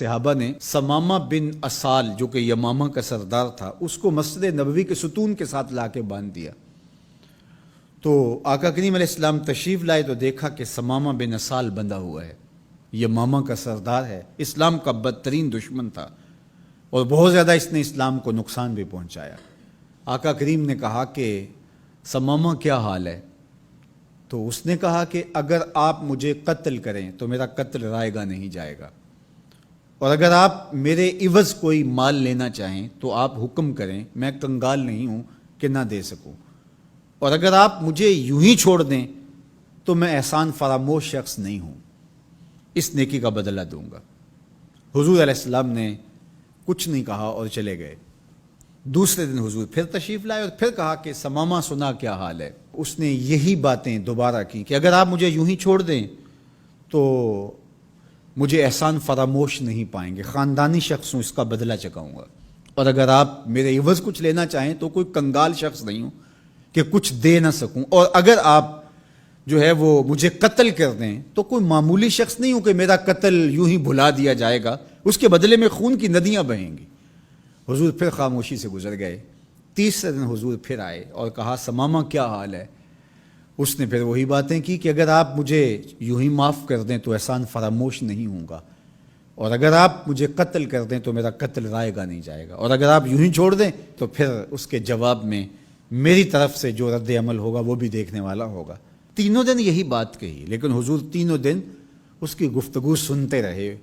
صحابہ نے ثمامہ بن اسال جو کہ یمامہ کا سردار تھا اس کو مسجد نبوی کے ستون کے ساتھ لا کے باندھ دیا۔ تو آقا کریم علیہ السلام تشریف لائے تو دیکھا کہ ثمامہ بن اسال بندھا ہوا ہے، یمامہ کا سردار ہے، اسلام کا بدترین دشمن تھا اور بہت زیادہ اس نے اسلام کو نقصان بھی پہنچایا۔ آقا کریم نے کہا کہ ثمامہ کیا حال ہے؟ تو اس نے کہا کہ اگر آپ مجھے قتل کریں تو میرا قتل رائے گا نہیں جائے گا، اور اگر آپ میرے عوض کوئی مال لینا چاہیں تو آپ حکم کریں، میں کنگال نہیں ہوں کہ نہ دے سکوں، اور اگر آپ مجھے یوں ہی چھوڑ دیں تو میں احسان فراموش شخص نہیں ہوں، اس نیکی کا بدلہ دوں گا۔ حضور علیہ السلام نے کچھ نہیں کہا اور چلے گئے۔ دوسرے دن حضور پھر تشریف لائے اور پھر کہا کہ ثمامہ سنا کیا حال ہے؟ اس نے یہی باتیں دوبارہ کی کہ اگر آپ مجھے یوں ہی چھوڑ دیں تو مجھے احسان فراموش نہیں پائیں گے، خاندانی شخص ہوں، اس کا بدلہ چکاؤں گا، اور اگر آپ میرے عوض کچھ لینا چاہیں تو کوئی کنگال شخص نہیں ہوں کہ کچھ دے نہ سکوں، اور اگر آپ جو ہے وہ مجھے قتل کر دیں تو کوئی معمولی شخص نہیں ہوں کہ میرا قتل یوں ہی بھلا دیا جائے گا، اس کے بدلے میں خون کی ندیاں بہیں گی۔ حضور پھر خاموشی سے گزر گئے۔ تیسرے دن حضور پھر آئے اور کہا ثمامہ کیا حال ہے؟ اس نے پھر وہی باتیں کی کہ اگر آپ مجھے یوں ہی معاف کر دیں تو احسان فراموش نہیں ہوں گا، اور اگر آپ مجھے قتل کر دیں تو میرا قتل رائے گا نہیں جائے گا، اور اگر آپ یوں ہی چھوڑ دیں تو پھر اس کے جواب میں میری طرف سے جو رد عمل ہوگا وہ بھی دیکھنے والا ہوگا۔ تینوں دن یہی بات کہی، لیکن حضور تینوں دن اس کی گفتگو سنتے رہے۔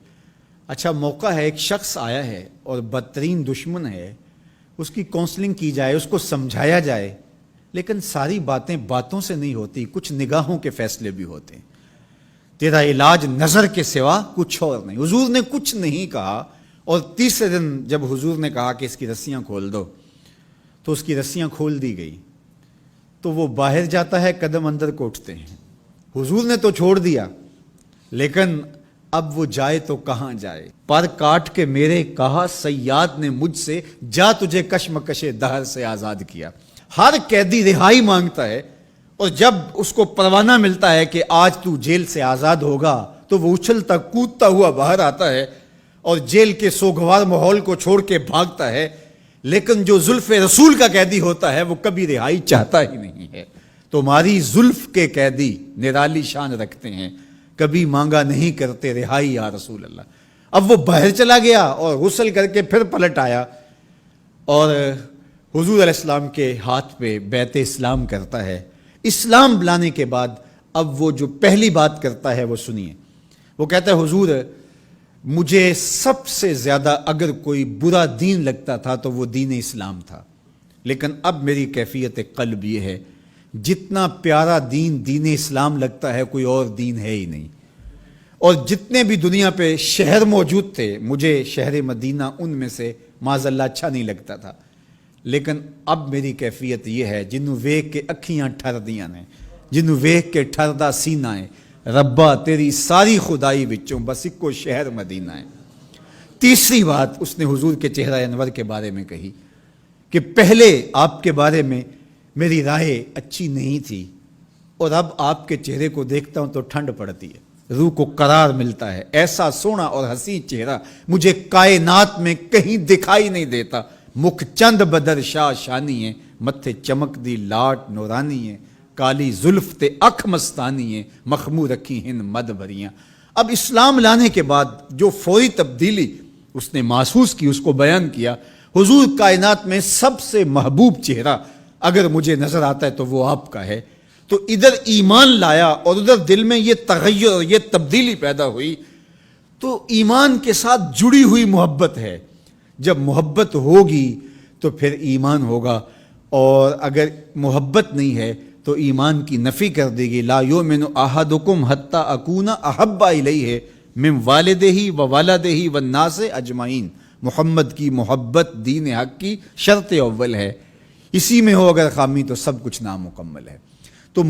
اچھا موقع ہے، ایک شخص آیا ہے اور بدترین دشمن ہے، اس کی کونسلنگ کی جائے، اس کو سمجھایا جائے، لیکن ساری باتیں باتوں سے نہیں ہوتی، کچھ نگاہوں کے فیصلے بھی ہوتے ہیں۔ تیرا علاج نظر کے سوا کچھ اور نہیں۔ حضور نے کچھ نہیں کہا، اور تیسرے دن جب حضور نے کہا کہ اس کی رسیاں کھول دو تو اس کی رسیاں کھول دی گئی، تو وہ باہر جاتا ہے، قدم اندر کو اٹھتے ہیں۔ حضور نے تو چھوڑ دیا، لیکن اب وہ جائے تو کہاں جائے؟ پر کاٹ کے میرے کہا صیاد نے مجھ سے، جا تجھے کشمکش دہر سے آزاد کیا۔ ہر قیدی رہائی مانگتا ہے، اور جب اس کو پروانہ ملتا ہے کہ آج تو جیل سے آزاد ہوگا تو وہ اچھلتا کودتا ہوا باہر آتا ہے اور جیل کے سوگوار ماحول کو چھوڑ کے بھاگتا ہے، لیکن جو زلف رسول کا قیدی ہوتا ہے وہ کبھی رہائی چاہتا ہی نہیں ہے۔ تمہاری زلف کے قیدی نرالی شان رکھتے ہیں، کبھی مانگا نہیں کرتے رہائی یا رسول اللہ۔ اب وہ باہر چلا گیا اور غسل کر کے پھر پلٹ آیا اور حضور علیہ السلام کے ہاتھ پہ بیعت اسلام کرتا ہے۔ اسلام لانے کے بعد اب وہ جو پہلی بات کرتا ہے وہ سنیے۔ وہ کہتا ہے حضور مجھے سب سے زیادہ اگر کوئی برا دین لگتا تھا تو وہ دین اسلام تھا، لیکن اب میری کیفیت قلب یہ ہے، جتنا پیارا دین دین اسلام لگتا ہے کوئی اور دین ہے ہی نہیں، اور جتنے بھی دنیا پہ شہر موجود تھے مجھے شہر مدینہ ان میں سے معاذ اللہ اچھا نہیں لگتا تھا، لیکن اب میری کیفیت یہ ہے جنوں ویکھ کے اکھیاں ٹھر دیاں نے، جنوں ویکھ کے ٹھردا سینہ ہے، ربا تیری ساری خدائی وچوں بس اکو شہر مدینہ ہے۔ تیسری بات اس نے حضور کے چہرہ انور کے بارے میں کہی کہ پہلے آپ کے بارے میں میری رائے اچھی نہیں تھی، اور اب آپ کے چہرے کو دیکھتا ہوں تو ٹھنڈ پڑتی ہے، روح کو قرار ملتا ہے، ایسا سونا اور حسین چہرہ مجھے کائنات میں کہیں دکھائی نہیں دیتا۔ مکھ چند بدر شاہ شانی ہے، متھے چمک دی لاٹ نورانی ہے، کالی زلف تے اکھ مستانی ہے، مخمور رکھی ہن مد بھریاں۔ اب اسلام لانے کے بعد جو فوری تبدیلی اس نے محسوس کی اس کو بیان کیا۔ حضور کائنات میں سب سے محبوب چہرہ اگر مجھے نظر آتا ہے تو وہ آپ کا ہے۔ تو ادھر ایمان لایا اور ادھر دل میں یہ تغیر اور یہ تبدیلی پیدا ہوئی۔ تو ایمان کے ساتھ جڑی ہوئی محبت ہے، جب محبت ہوگی تو پھر ایمان ہوگا، اور اگر محبت نہیں ہے تو ایمان کی نفی کر دے گی۔ لا یؤمن احدکم حتی اکون احب الیہ من والدہ و والدہ والناس اجمعین۔ محمد کی محبت دین حق کی شرط اول ہے، اسی میں ہو اگر خامی تو سب کچھ نامکمل ہے۔ تو